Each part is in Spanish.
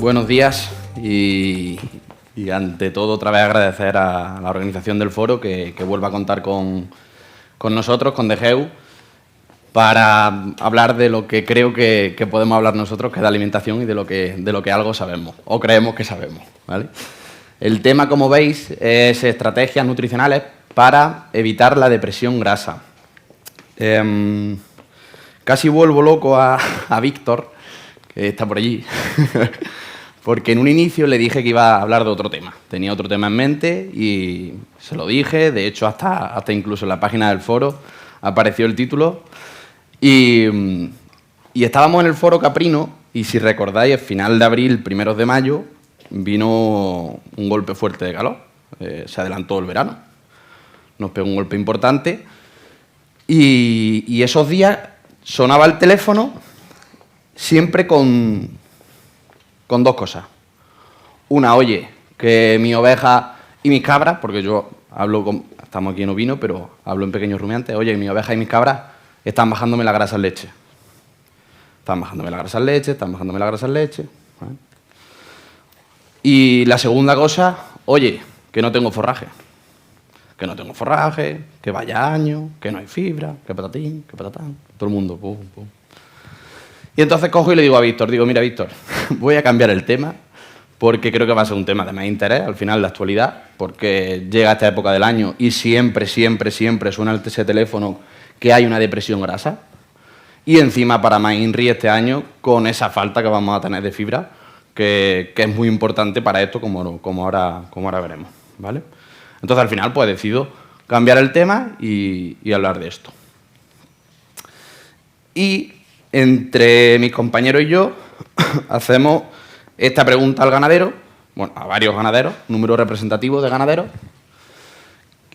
Buenos días y ante todo otra vez agradecer a la organización del foro que vuelva a contar con nosotros, con DGEU, para hablar de lo que creo que podemos hablar nosotros, que es de alimentación y de lo que algo sabemos, o creemos que sabemos, ¿vale? El tema, como veis, es estrategias nutricionales para evitar la depresión grasa. Casi vuelvo loco a Víctor, que está por allí, porque en un inicio le dije que iba a hablar de otro tema. Tenía otro tema en mente y se lo dije. De hecho, hasta incluso en la página del foro apareció el título. Y estábamos en el foro Caprino y, si recordáis, a final de abril, primeros de mayo, vino un golpe fuerte de calor. Se adelantó el verano. Nos pegó un golpe importante y esos días sonaba el teléfono siempre con dos cosas. Una, oye, que mi oveja y mis cabras, porque yo hablo estamos aquí en ovino, pero hablo en pequeños rumiantes, oye, mi oveja y mis cabras están bajándome la grasa en leche. Están bajándome la grasa en leche, están bajándome la grasa en leche. ¿Vale? Y la segunda cosa, oye, que no tengo forraje. Que no tengo forraje, que vaya año, que no hay fibra, que patatín, que patatán. Todo el mundo, pum, pum. Y entonces cojo y le digo a Víctor, mira, Víctor, voy a cambiar el tema porque creo que va a ser un tema de más interés al final de actualidad, porque llega esta época del año y siempre suena ese teléfono que hay una depresión grasa. Y encima para más INRI este año con esa falta que vamos a tener de fibra, que es muy importante para esto, como ahora veremos, ¿vale? Entonces al final pues decido cambiar el tema y hablar de esto. Y entre mis compañeros y yo hacemos esta pregunta al ganadero, bueno, a varios ganaderos, número representativo de ganaderos,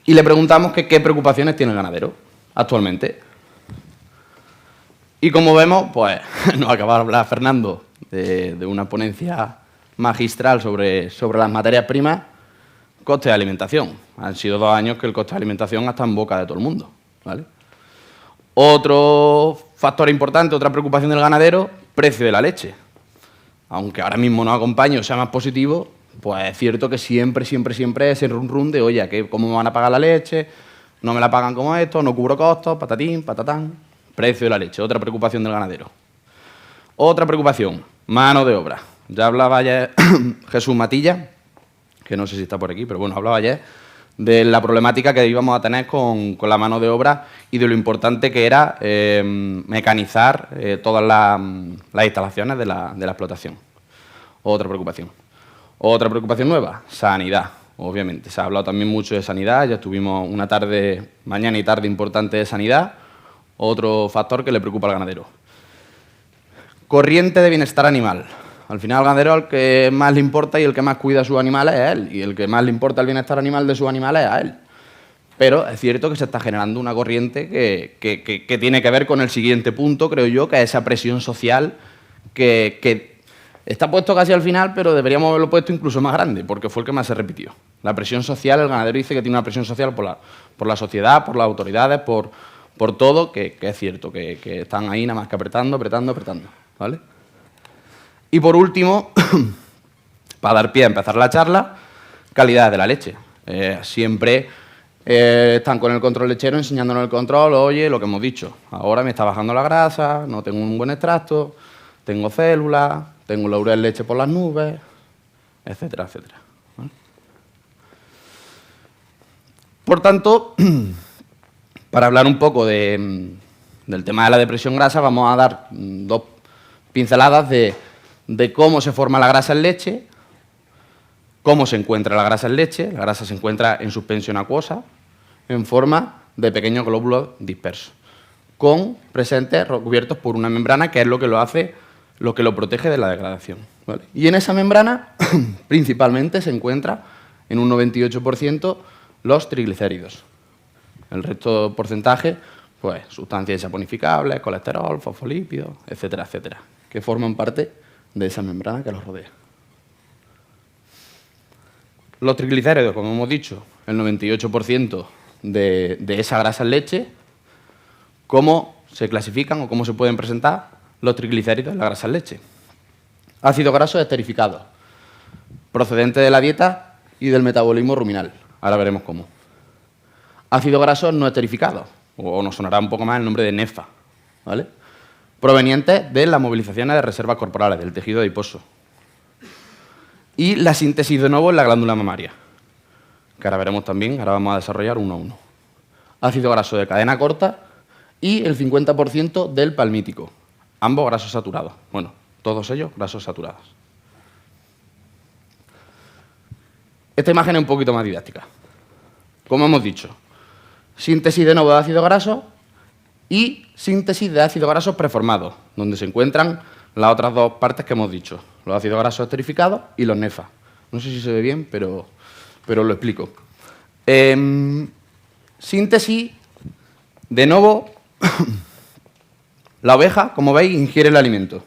y le preguntamos qué preocupaciones tiene el ganadero actualmente. Y como vemos, pues nos acaba de hablar Fernando de una ponencia magistral sobre las materias primas, coste de alimentación. Han sido 2 años que el coste de alimentación está en boca de todo el mundo, ¿vale? Otro factor importante, otra preocupación del ganadero, precio de la leche. Aunque ahora mismo nos acompañe o sea más positivo, pues es cierto que siempre ese run de, oye, ¿cómo me van a pagar la leche? No me la pagan como esto, no cubro costos, patatín, patatán. Precio de la leche, otra preocupación del ganadero. Otra preocupación, mano de obra. Ya hablaba ayer Jesús Matilla, que no sé si está por aquí, pero bueno, hablaba ayer de la problemática que íbamos a tener con la mano de obra y de lo importante que era mecanizar todas las instalaciones de la explotación. Otra preocupación. Otra preocupación nueva, sanidad, obviamente. Se ha hablado también mucho de sanidad, ya tuvimos una mañana y tarde importante de sanidad. Otro factor que le preocupa al ganadero. Corriente de bienestar animal. Al final, al ganadero, al que más le importa y el que más cuida a sus animales es él. Y el que más le importa el bienestar animal de sus animales es a él. Pero es cierto que se está generando una corriente que tiene que ver con el siguiente punto, creo yo, que es esa presión social que está puesto casi al final, pero deberíamos haberlo puesto incluso más grande, porque fue el que más se repitió. La presión social, el ganadero dice que tiene una presión social por la sociedad, por las autoridades, por todo, que es cierto, que están ahí nada más que apretando, ¿vale? Y por último, para dar pie a empezar la charla, calidad de la leche. Siempre están con el control lechero enseñándonos el control, oye, lo que hemos dicho, ahora me está bajando la grasa, no tengo un buen extracto, tengo células, tengo la urea en leche por las nubes, etcétera, etcétera. ¿Vale? Por tanto, para hablar un poco del tema de la depresión grasa, vamos a dar 2 pinceladas de cómo se forma la grasa en leche, cómo se encuentra la grasa en leche. La grasa se encuentra en suspensión acuosa, en forma de pequeños glóbulos dispersos, presentes recubiertos por una membrana que es lo que lo protege de la degradación, ¿vale? Y en esa membrana, principalmente, se encuentra en un 98% los triglicéridos. El resto porcentaje, pues, sustancias saponificables, colesterol, fosfolípidos, etcétera, etcétera, que forman parte de esa membrana que los rodea. Los triglicéridos, como hemos dicho, el 98% de esa grasa en leche. ¿Cómo se clasifican o cómo se pueden presentar los triglicéridos en la grasa en leche? Ácidos grasos esterificados, procedentes de la dieta y del metabolismo ruminal. Ahora veremos cómo. Ácidos grasos no esterificados, o nos sonará un poco más el nombre de NEFA, ¿vale? Provenientes de las movilizaciones de reservas corporales, del tejido adiposo. Y la síntesis de nuevo en la glándula mamaria, que ahora veremos también, ahora vamos a desarrollar uno a uno. Ácido graso de cadena corta y el 50% del palmítico, ambos grasos saturados. Bueno, todos ellos grasos saturados. Esta imagen es un poquito más didáctica. Como hemos dicho, síntesis de nuevo de ácido graso y síntesis de ácidos grasos preformados, donde se encuentran las otras dos partes que hemos dicho, los ácidos grasos esterificados y los NEFA. No sé si se ve bien, pero os lo explico. Síntesis, de nuevo, la oveja, como veis, ingiere el alimento,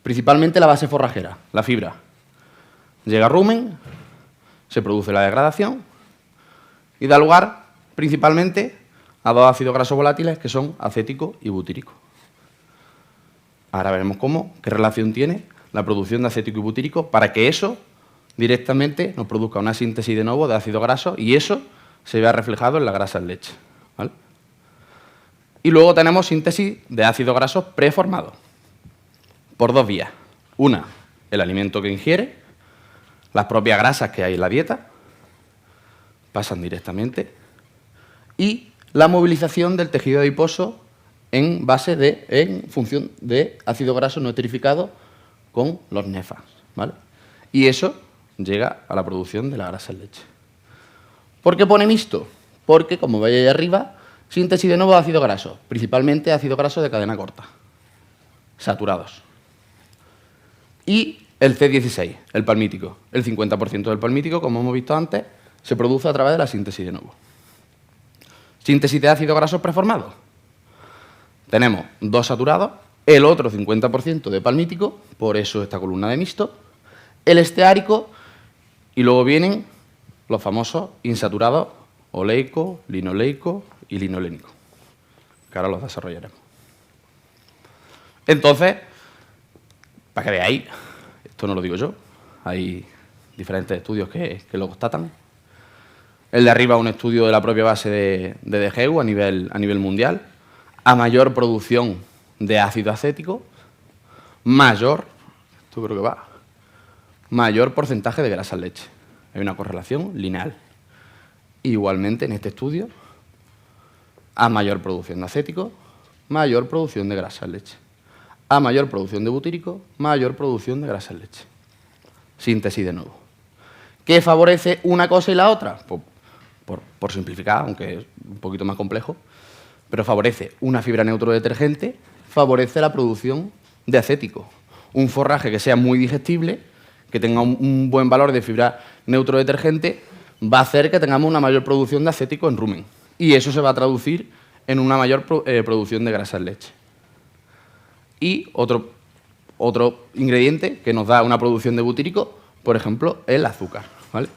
principalmente la base forrajera, la fibra. Llega a rumen, se produce la degradación y da lugar principalmente a dos ácidos grasos volátiles que son acético y butírico. Ahora veremos qué relación tiene la producción de acético y butírico para que eso directamente nos produzca una síntesis de nuevo de ácido graso y eso se vea reflejado en la grasa en leche, ¿vale? Y luego tenemos síntesis de ácidos grasos preformados por dos vías. Una, el alimento que ingiere, las propias grasas que hay en la dieta pasan directamente y la movilización del tejido adiposo en función de ácido graso no esterificado con los NEFAs, ¿vale? Y eso llega a la producción de la grasa en leche. ¿Por qué pone mixto? Porque, como veis ahí arriba, síntesis de nuevo de ácido graso, principalmente ácido graso de cadena corta, saturados. Y el C16, el palmítico. El 50% del palmítico, como hemos visto antes, se produce a través de la síntesis de nuevo. Síntesis de ácidos grasos preformados. Tenemos dos saturados, el otro 50% de palmítico, por eso esta columna de mixto, el esteárico y luego vienen los famosos insaturados oleico, linoleico y linolénico, que ahora los desarrollaremos. Entonces, para que veáis, esto no lo digo yo, hay diferentes estudios que lo constatan. El de arriba es un estudio de la propia base de DGEU a nivel mundial. A mayor producción de ácido acético, mayor porcentaje de grasa en leche. Hay una correlación lineal. Igualmente, en este estudio, a mayor producción de acético, mayor producción de grasa en leche. A mayor producción de butírico, mayor producción de grasa en leche. Síntesis de nuevo. ¿Qué favorece una cosa y la otra? Pues, por simplificar, aunque es un poquito más complejo, pero favorece una fibra neutrodetergente, favorece la producción de acético. Un forraje que sea muy digestible, que tenga un buen valor de fibra neutrodetergente, va a hacer que tengamos una mayor producción de acético en rumen. Y eso se va a traducir en una mayor producción de grasa en leche. Y otro ingrediente que nos da una producción de butírico, por ejemplo, el azúcar, ¿vale?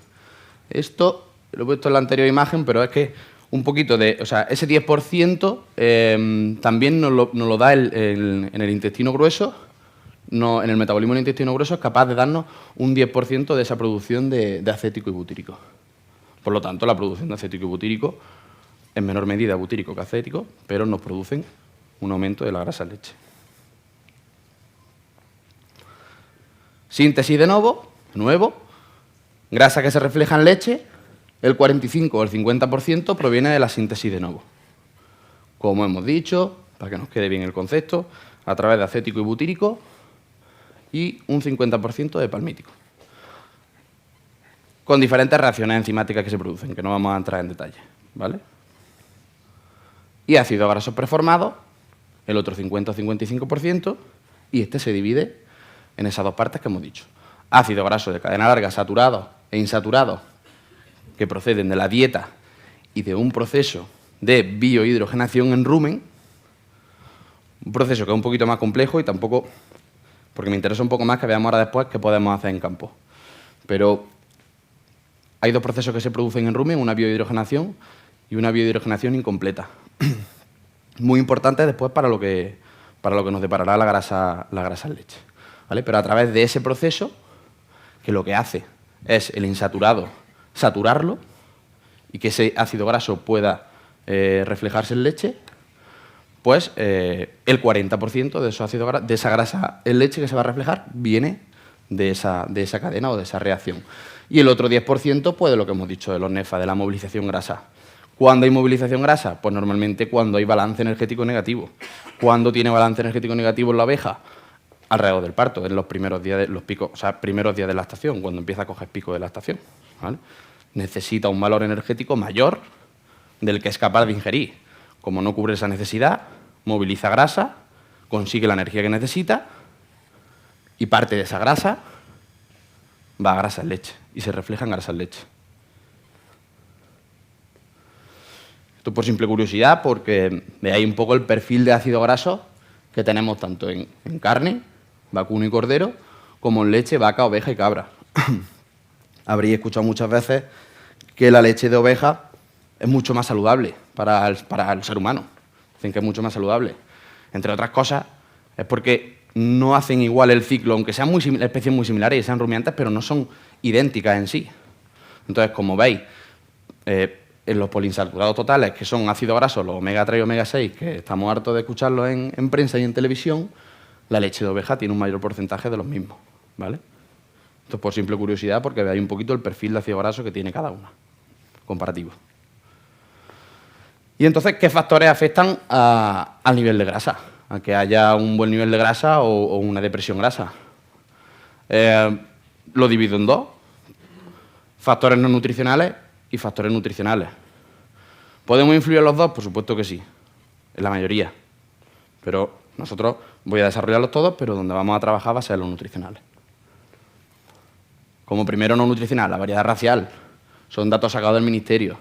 Esto lo he puesto en la anterior imagen, pero es que un poquito ese 10% también nos lo da en el intestino grueso, en el metabolismo del intestino grueso es capaz de darnos un 10% de esa producción de acético y butírico. Por lo tanto, la producción de acético y butírico, en menor medida butírico que acético, pero nos producen un aumento de la grasa en leche. Síntesis de nuevo, grasa que se refleja en leche, el 45 o el 50% proviene de la síntesis de nuevo. Como hemos dicho, para que nos quede bien el concepto, a través de acético y butírico y un 50% de palmítico. Con diferentes reacciones enzimáticas que se producen, que no vamos a entrar en detalle, ¿vale? Y ácidos grasos preformados, el otro 50 o 55%, y este se divide en esas dos partes que hemos dicho. Ácidos grasos de cadena larga, saturados e insaturados, que proceden de la dieta y de un proceso de biohidrogenación en rumen, un proceso que es un poquito más complejo y tampoco, porque me interesa un poco más que veamos ahora después qué podemos hacer en campo. Pero hay dos procesos que se producen en rumen, una biohidrogenación y una biohidrogenación incompleta. Muy importante después para lo que nos deparará la grasa en leche. ¿vale? Pero a través de ese proceso, que lo que hace es el insaturado saturarlo y que ese ácido graso pueda reflejarse en leche, pues el 40% de de esa grasa en leche que se va a reflejar viene de esa cadena o de esa reacción. Y el otro 10%, pues de lo que hemos dicho de los NEFA, de la movilización grasa. ¿Cuándo hay movilización grasa? Pues normalmente cuando hay balance energético negativo. ¿Cuándo tiene balance energético negativo en la oveja? Alrededor del parto, en los primeros días de los picos, o sea, primeros días de lactación, cuando empieza a coger pico de lactación, ¿vale? Necesita un valor energético mayor del que es capaz de ingerir. Como no cubre esa necesidad, moviliza grasa, consigue la energía que necesita y parte de esa grasa va a grasa en leche y se refleja en grasa en leche. Esto por simple curiosidad, porque veáis un poco el perfil de ácido graso que tenemos tanto en carne, vacuno y cordero, como en leche, vaca, oveja y cabra. Habréis escuchado muchas veces que la leche de oveja es mucho más saludable para el ser humano. Dicen que es mucho más saludable. Entre otras cosas, es porque no hacen igual el ciclo, aunque sean especies muy similares y sean rumiantes, pero no son idénticas en sí. Entonces, como veis, en los poliinsaturados totales, que son ácidos grasos, los omega 3 y omega 6, que estamos hartos de escucharlos en prensa y en televisión, la leche de oveja tiene un mayor porcentaje de los mismos, ¿vale? Esto es por simple curiosidad, porque veáis un poquito el perfil de ácido graso que tiene cada una, comparativo. Y entonces, ¿qué factores afectan al nivel de grasa? A que haya un buen nivel de grasa o una depresión grasa. Lo divido en dos: factores no nutricionales y factores nutricionales. ¿Podemos influir en los dos? Por supuesto que sí, en la mayoría. Pero nosotros voy a desarrollarlos todos, pero donde vamos a trabajar va a ser los nutricionales. Como primero no nutricional, la variedad racial. Son datos sacados del ministerio,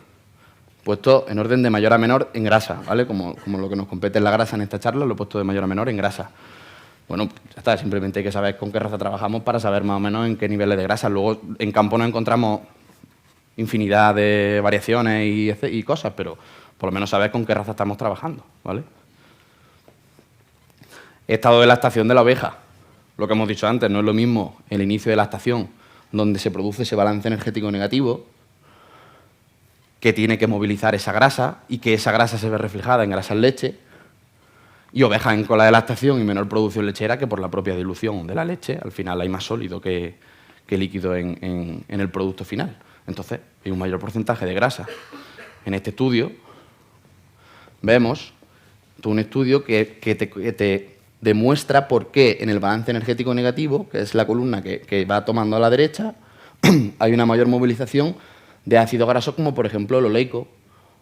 puesto en orden de mayor a menor en grasa, ¿vale? Como lo que nos compete en la grasa en esta charla, lo he puesto de mayor a menor en grasa. Bueno, ya está, simplemente hay que saber con qué raza trabajamos para saber más o menos en qué niveles de grasa. Luego, en campo nos encontramos infinidad de variaciones y cosas, pero por lo menos saber con qué raza estamos trabajando, ¿vale? Estado de lactación de la oveja. Lo que hemos dicho antes, no es lo mismo el inicio de lactación, donde se produce ese balance energético negativo, que tiene que movilizar esa grasa y que esa grasa se ve reflejada en grasa en leche, y ovejas en cola de lactación y menor producción lechera que por la propia dilución de la leche. Al final hay más sólido que líquido en el producto final. Entonces, hay un mayor porcentaje de grasa. En este estudio vemos un estudio que te demuestra por qué en el balance energético negativo, que es la columna que va tomando a la derecha, hay una mayor movilización de ácido graso, como por ejemplo el oleico,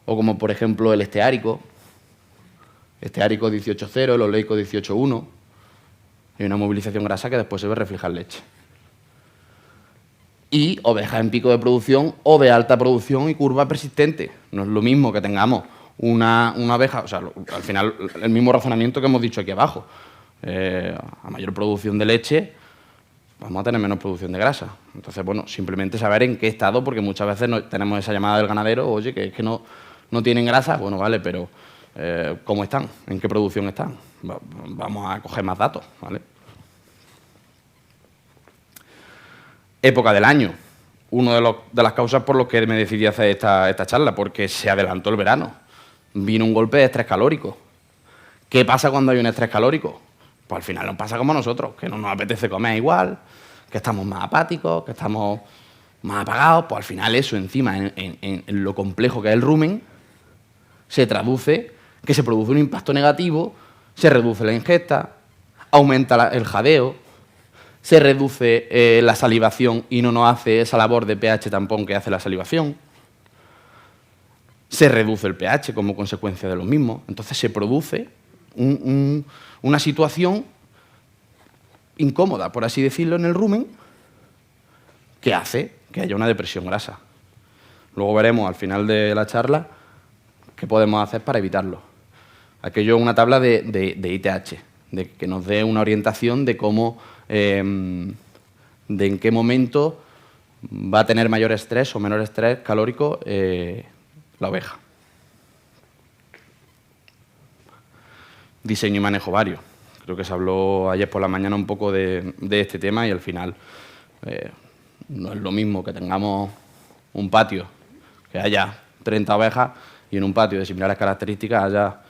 o como por ejemplo el esteárico 18,0, el oleico 18,1. Hay una movilización grasa que después se ve reflejar en leche. Y ovejas en pico de producción o de alta producción y curva persistente. No es lo mismo que tengamos una oveja, o sea, al final el mismo razonamiento que hemos dicho aquí abajo. A mayor producción de leche, vamos a tener menos producción de grasa. Entonces, bueno, simplemente saber en qué estado, porque muchas veces tenemos esa llamada del ganadero, oye, que es que no tienen grasa. Bueno, vale, pero ¿cómo están? ¿En qué producción están? Vamos a coger más datos, ¿vale? Época del año. Una de las causas por las que me decidí hacer esta charla, porque se adelantó el verano. Vino un golpe de estrés calórico. ¿Qué pasa cuando hay un estrés calórico? Pues al final nos pasa como a nosotros, que no nos apetece comer igual, que estamos más apáticos, que estamos más apagados. Pues al final eso, encima, en lo complejo que es el rumen, se traduce que se produce un impacto negativo, se reduce la ingesta, aumenta el jadeo, se reduce la salivación y no nos hace esa labor de pH tampón que hace la salivación. Se reduce el pH como consecuencia de lo mismo. Entonces se produce una situación incómoda, por así decirlo, en el rumen, que hace que haya una depresión grasa. Luego veremos al final de la charla qué podemos hacer para evitarlo. Aquello es una tabla de ITH, de que nos dé una orientación de cómo, de en qué momento va a tener mayor estrés o menor estrés calórico la oveja. Diseño y manejo vario. Creo que se habló ayer por la mañana un poco de este tema y al final no es lo mismo que tengamos un patio, que haya 30 ovejas y en un patio de similares características haya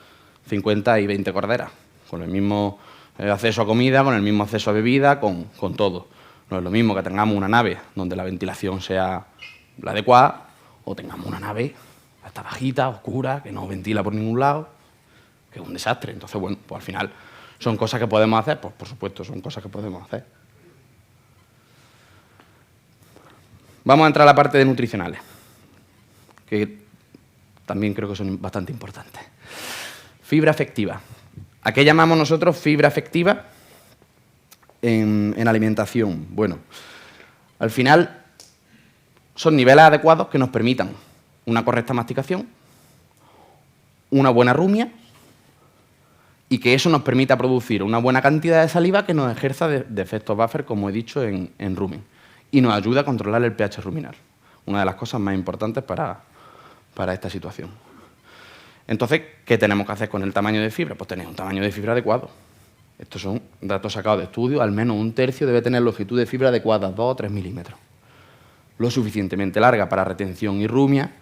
50 y 20 corderas, con el mismo acceso a comida, con el mismo acceso a bebida, con todo. No es lo mismo que tengamos una nave donde la ventilación sea la adecuada o tengamos una nave hasta bajita, oscura, que no ventila por ningún lado, que es un desastre. Entonces, bueno, pues al final son cosas que podemos hacer, pues por supuesto son cosas que podemos hacer. Vamos a entrar a la parte de nutricionales, que también creo que son bastante importantes. Fibra efectiva. ¿A qué llamamos nosotros fibra efectiva en alimentación? Bueno, al final son niveles adecuados que nos permitan una correcta masticación, una buena rumia y que eso nos permita producir una buena cantidad de saliva que nos ejerza de efectos buffer, como he dicho, en rumen, y nos ayuda a controlar el pH ruminal, una de las cosas más importantes para esta situación. Entonces, ¿qué tenemos que hacer con el tamaño de fibra? Pues tener un tamaño de fibra adecuado. Estos son datos sacados de estudios, al menos un tercio debe tener longitud de fibra adecuada, 2 o 3 milímetros. Lo suficientemente larga para retención y rumia,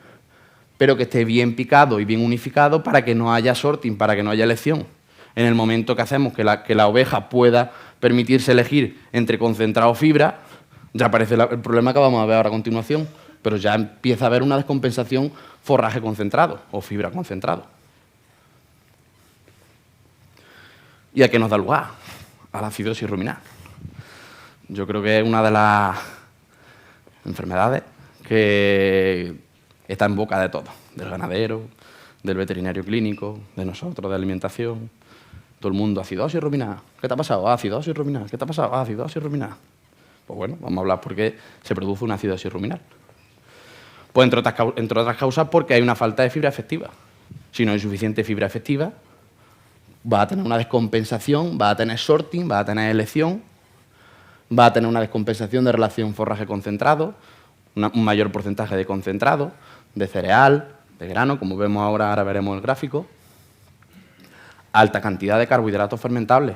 pero que esté bien picado y bien unificado para que no haya sorting, para que no haya elección. En el momento que hacemos que la oveja pueda permitirse elegir entre concentrado o fibra, ya aparece el problema que vamos a ver ahora a continuación, pero ya empieza a haber una descompensación forraje concentrado o fibra concentrado. ¿Y a qué nos da lugar? A la acidosis ruminal. Yo creo que es una de las enfermedades que está en boca de todos, del ganadero, del veterinario clínico, de nosotros, de alimentación. Todo el mundo, acidosis ruminal. ¿Qué te ha pasado? Acidosis ruminal. ¿Qué te ha pasado? Acidosis ruminal. Pues bueno, vamos a hablar por qué se produce una acidosis ruminal. Pues entre otras causas porque hay una falta de fibra efectiva. Si no hay suficiente fibra efectiva, va a tener una descompensación, va a tener sorting, va a tener elección, va a tener una descompensación de relación forraje concentrado, un mayor porcentaje de concentrado, de cereal, de grano, como vemos ahora veremos el gráfico, alta cantidad de carbohidratos fermentables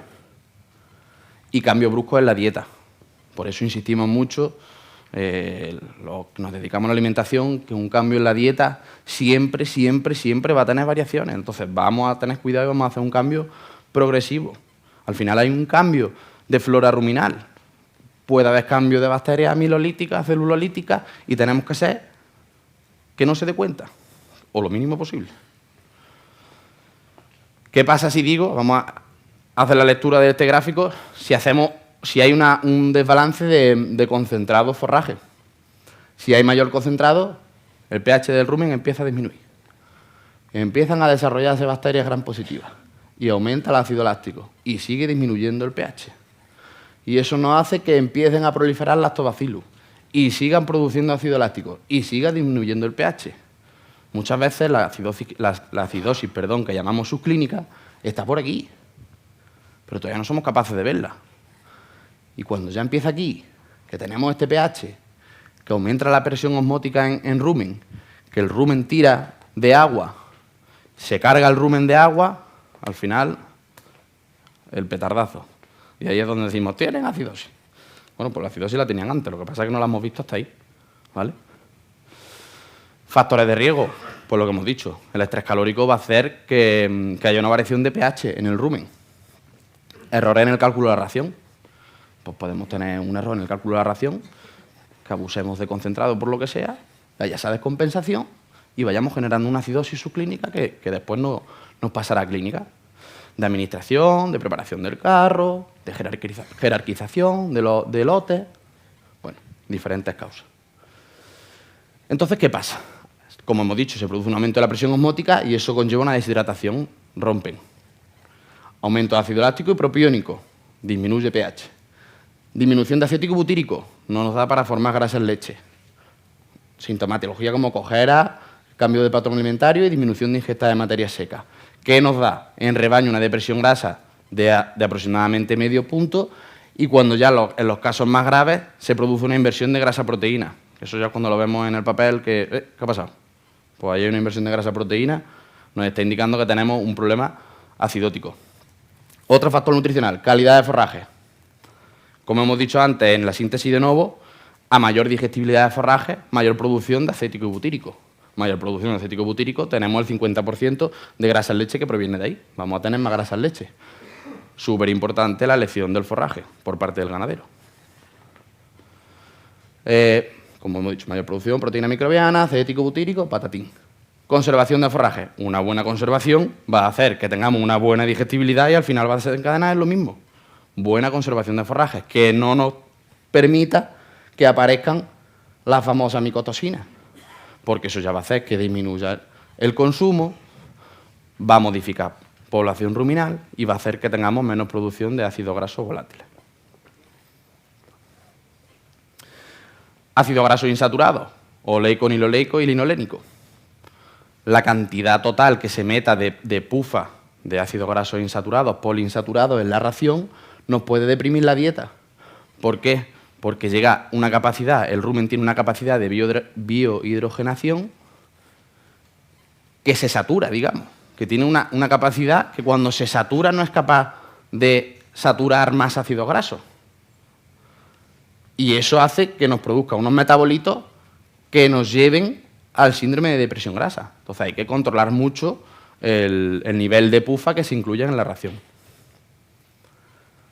y cambio brusco en la dieta. Por eso insistimos mucho, los que nos dedicamos a la alimentación, que un cambio en la dieta siempre va a tener variaciones. Entonces vamos a tener cuidado y vamos a hacer un cambio progresivo. Al final hay un cambio de flora ruminal. Puede haber cambio de bacterias amilolíticas, celulolíticas, y tenemos que ser que no se dé cuenta, o lo mínimo posible. ¿Qué pasa si digo, vamos a hacer la lectura de este gráfico, si hay un desbalance de concentrado forraje? Si hay mayor concentrado, el pH del rumen empieza a disminuir. Empiezan a desarrollarse bacterias gram positivas y aumenta el ácido láctico y sigue disminuyendo el pH. Y eso nos hace que empiecen a proliferar lactobacillus y sigan produciendo ácido láctico y siga disminuyendo el pH. Muchas veces la acidosis, que llamamos subclínica, está por aquí, pero todavía no somos capaces de verla. Y cuando ya empieza aquí, que tenemos este pH, que aumenta la presión osmótica en rumen, que el rumen tira de agua, se carga el rumen de agua, al final, el petardazo. Y ahí es donde decimos, ¿tienen acidosis? Bueno, pues la acidosis la tenían antes, lo que pasa es que no la hemos visto hasta ahí, ¿vale? Factores de riesgo, pues lo que hemos dicho, el estrés calórico va a hacer que haya una variación de pH en el rumen. Errores en el cálculo de la ración. Pues podemos tener un error en el cálculo de la ración, que abusemos de concentrado por lo que sea, haya esa descompensación y vayamos generando una acidosis subclínica que después nos pasará a clínica. De administración, de preparación del carro, de jerarquización, de lotes, bueno, diferentes causas. Entonces, ¿qué pasa? Como hemos dicho, se produce un aumento de la presión osmótica y eso conlleva una deshidratación, rompen. Aumento de ácido láctico y propiónico, disminuye pH. Disminución de acético butírico, no nos da para formar grasa en leche. Sintomatología como cojera, cambio de patrón alimentario y disminución de ingesta de materia seca. ¿Qué nos da? En rebaño una depresión grasa de aproximadamente medio punto y cuando ya en los casos más graves se produce una inversión de grasa-proteína. Eso ya cuando lo vemos en el papel, ¿qué ha pasado? Pues ahí hay una inversión de grasa-proteína, nos está indicando que tenemos un problema acidótico. Otro factor nutricional, calidad de forraje. Como hemos dicho antes, en la síntesis de Novo, a mayor digestibilidad de forraje, mayor producción de acético y butírico. Mayor producción de acético y butírico, tenemos el 50% de grasa en leche que proviene de ahí. Vamos a tener más grasa en leche. Súper importante la elección del forraje por parte del ganadero. Como hemos dicho, mayor producción, proteína microbiana, acético, butírico, patatín. Conservación de forraje. Una buena conservación va a hacer que tengamos una buena digestibilidad y al final va a desencadenar en lo mismo. Buena conservación de forraje, que no nos permita que aparezcan las famosas micotoxinas, porque eso ya va a hacer que disminuya el consumo, va a modificar población ruminal y va a hacer que tengamos menos producción de ácidos grasos volátiles. Ácidos grasos insaturados, oleico, niloleico y linolénico. La cantidad total que se meta de pufa de ácidos grasos insaturados, poliinsaturados en la ración, nos puede deprimir la dieta. ¿Por qué? Porque llega una capacidad, el rumen tiene una capacidad de biohidrogenación que se satura, digamos, que tiene una capacidad que cuando se satura no es capaz de saturar más ácidos grasos. Y eso hace que nos produzca unos metabolitos que nos lleven al síndrome de depresión grasa. Entonces hay que controlar mucho el nivel de pufa que se incluye en la ración.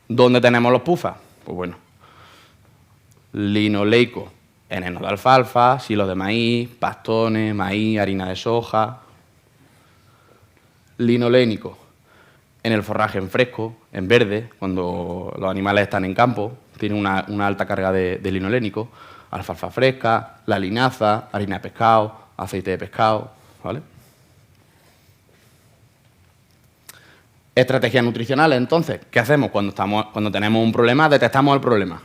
¿Dónde tenemos los pufas? Pues bueno, linoleico en heno de alfalfa, silo de maíz, pastones, maíz, harina de soja. Linolénico en el forraje en fresco, en verde, cuando los animales están en campo, tiene una alta carga de linolénico. Alfalfa fresca, la linaza, harina de pescado, aceite de pescado, ¿vale? Estrategias nutricionales, entonces, ¿qué hacemos cuando tenemos un problema? Detectamos el problema.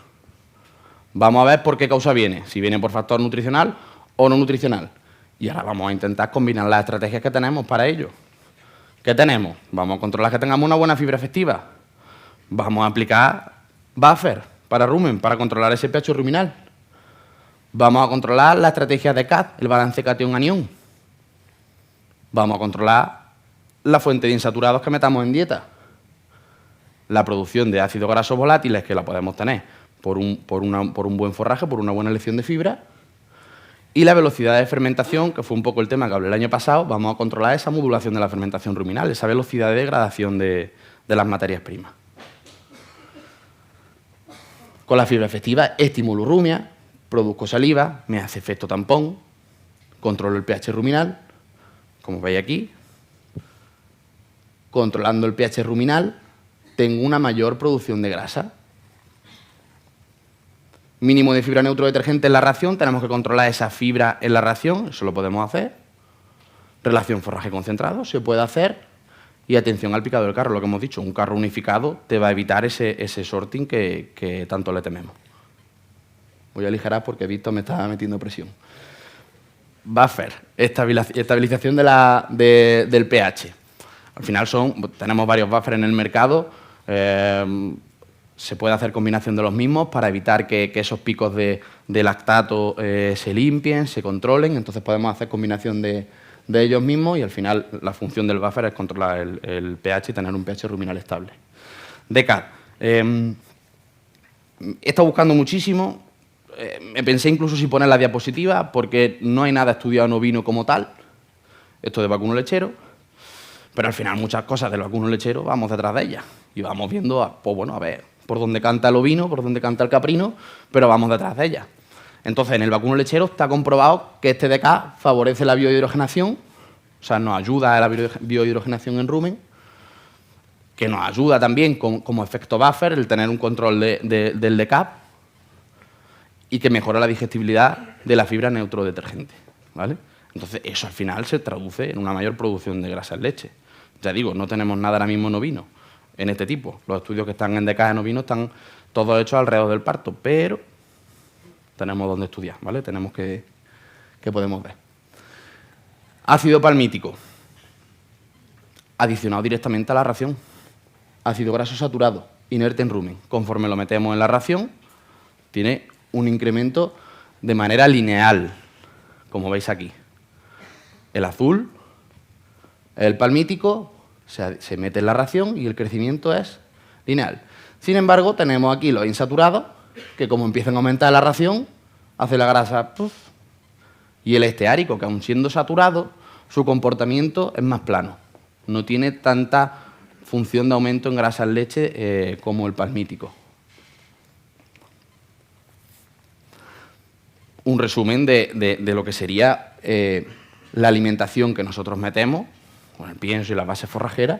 Vamos a ver por qué causa viene, si viene por factor nutricional o no nutricional. Y ahora vamos a intentar combinar las estrategias que tenemos para ello. ¿Qué tenemos? Vamos a controlar que tengamos una buena fibra efectiva. Vamos a aplicar buffer para rumen, para controlar ese pH ruminal. Vamos a controlar la estrategia de CAD, el balance cation-anión. Vamos a controlar la fuente de insaturados que metamos en dieta. La producción de ácidos grasos volátiles, que la podemos tener por un buen forraje, por una buena elección de fibra. Y la velocidad de fermentación, que fue un poco el tema que hablé el año pasado, vamos a controlar esa modulación de la fermentación ruminal, esa velocidad de degradación de las materias primas. Con la fibra efectiva estimulo rumia, produzco saliva, me hace efecto tampón, controlo el pH ruminal, como veis aquí. Controlando el pH ruminal, tengo una mayor producción de grasa. Mínimo de fibra neutro detergente en la ración, tenemos que controlar esa fibra en la ración, eso lo podemos hacer. Relación forraje concentrado, se puede hacer. Y atención al picado del carro, lo que hemos dicho, un carro unificado te va a evitar ese sorting que tanto le tememos. Voy a aligerar porque Víctor me está metiendo presión. Buffer, estabilización del pH. Al final tenemos varios buffers en el mercado. Se puede hacer combinación de los mismos para evitar que esos picos de lactato se limpien, se controlen. Entonces podemos hacer combinación de ellos mismos y al final la función del buffer es controlar el pH y tener un pH ruminal estable. DECAD. He estado buscando muchísimo. Me pensé incluso si poner la diapositiva porque no hay nada estudiado en ovino como tal. Esto de vacuno lechero. Pero al final muchas cosas del vacuno lechero vamos detrás de ellas. Y vamos viendo, pues bueno, a ver por dónde canta el ovino, por dónde canta el caprino, pero vamos detrás de ellas. Entonces, en el vacuno lechero está comprobado que este DK favorece la biohidrogenación, o sea, nos ayuda a la biohidrogenación en rumen, que nos ayuda también como efecto buffer el tener un control del DK y que mejora la digestibilidad de la fibra neutrodetergente, ¿vale? Entonces, eso al final se traduce en una mayor producción de grasa en leche. Ya digo, no tenemos nada ahora mismo en ovino, en este tipo. Los estudios que están en DK en ovino están todos hechos alrededor del parto, pero tenemos donde estudiar, ¿vale? Tenemos que podemos ver. Ácido palmítico, adicionado directamente a la ración. Ácido graso saturado, inerte en rumen. Conforme lo metemos en la ración, tiene un incremento de manera lineal, como veis aquí. El azul, el palmítico, se mete en la ración y el crecimiento es lineal. Sin embargo, tenemos aquí los insaturados, que como empiezan a aumentar la ración, hace la grasa ¡puf! Y el esteárico, que aun siendo saturado, su comportamiento es más plano. No tiene tanta función de aumento en grasa en leche como el palmítico. Un resumen de lo que sería la alimentación que nosotros metemos, con el pienso y las bases forrajeras,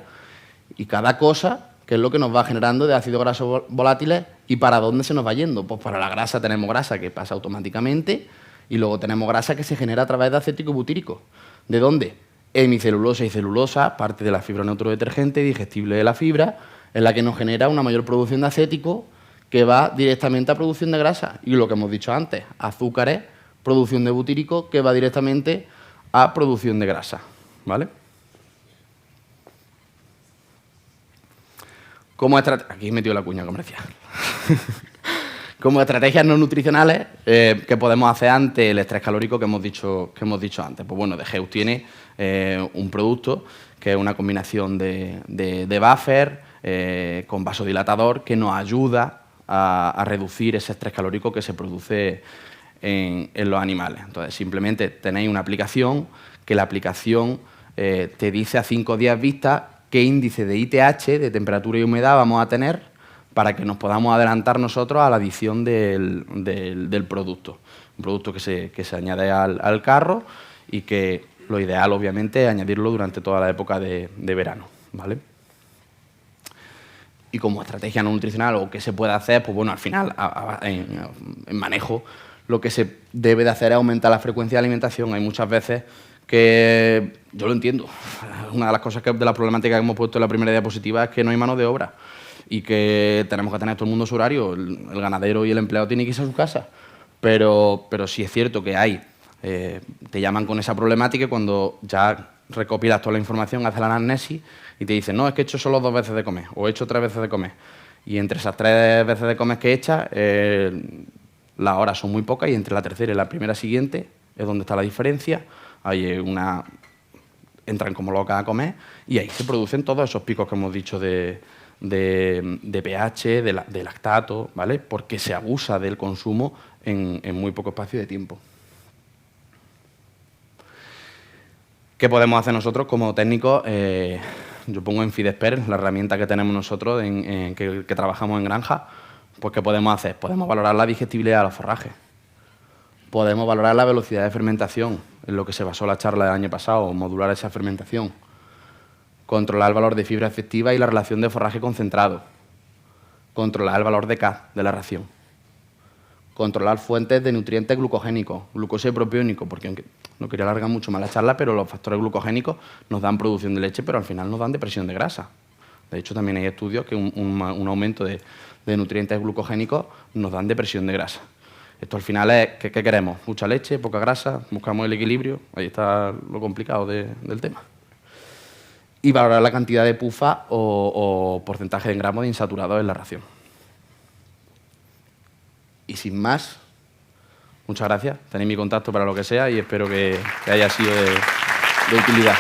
y cada cosa, que es lo que nos va generando de ácidos grasos volátiles y para dónde se nos va yendo. Pues para la grasa tenemos grasa que pasa automáticamente y luego tenemos grasa que se genera a través de acético y butírico. ¿De dónde? Hemicelulosa y celulosa, parte de la fibra neutrodetergente digestible de la fibra, en la que nos genera una mayor producción de acético que va directamente a producción de grasa. Y lo que hemos dicho antes, azúcares, producción de butírico, que va directamente a producción de grasa. ¿Vale? Aquí he metido la cuña comercial. Como estrategias no nutricionales, ¿qué podemos hacer ante el estrés calórico que hemos dicho antes? Pues bueno, DGEUS tiene un producto que es una combinación de buffer con vasodilatador que nos ayuda a reducir ese estrés calórico que se produce en los animales. Entonces, simplemente tenéis una aplicación que la aplicación te dice a 5 días vista qué índice de ITH, de temperatura y humedad, vamos a tener para que nos podamos adelantar nosotros a la adición del producto. Un producto que se añade al carro y que lo ideal, obviamente, es añadirlo durante toda la época de verano, ¿vale? Y como estrategia no nutricional o qué se puede hacer, pues bueno, al final, en manejo, lo que se debe de hacer es aumentar la frecuencia de alimentación. Hay muchas veces que, yo lo entiendo, una de las cosas de la problemática que hemos puesto en la primera diapositiva es que no hay mano de obra y que tenemos que tener todo el mundo su horario, el ganadero y el empleado tienen que irse a su casa. Pero sí es cierto que hay, te llaman con esa problemática y cuando ya recopilas toda la información, haces la anamnesis y te dicen, no, es que he hecho solo 2 veces de comer o he hecho 3 veces de comer. Y entre esas 3 veces de comer que he hecho, las horas son muy pocas y entre la tercera y la primera siguiente es donde está la diferencia. Entran como locas a comer y ahí se producen todos esos picos que hemos dicho de pH, de lactato, ¿vale? Porque se abusa del consumo en muy poco espacio de tiempo. ¿Qué podemos hacer nosotros como técnicos? Yo pongo en Fidesper, la herramienta que tenemos nosotros, que trabajamos en granja, pues ¿qué podemos hacer? Podemos valorar la digestibilidad de los forrajes. Podemos valorar la velocidad de fermentación, en lo que se basó la charla del año pasado, modular esa fermentación. Controlar el valor de fibra efectiva y la relación de forraje concentrado. Controlar el valor de K de la ración. Controlar fuentes de nutrientes glucogénicos, glucosa y propiónico, porque aunque no quería alargar mucho más la charla, pero los factores glucogénicos nos dan producción de leche, pero al final nos dan depresión de grasa. De hecho, también hay estudios que un aumento de nutrientes glucogénicos nos dan depresión de grasa. Esto al final es, ¿qué queremos? Mucha leche, poca grasa, buscamos el equilibrio, ahí está lo complicado del tema. Y valorar la cantidad de PUFA o porcentaje en gramos de insaturados en la ración. Y sin más, muchas gracias. Tenéis mi contacto para lo que sea y espero que haya sido de utilidad.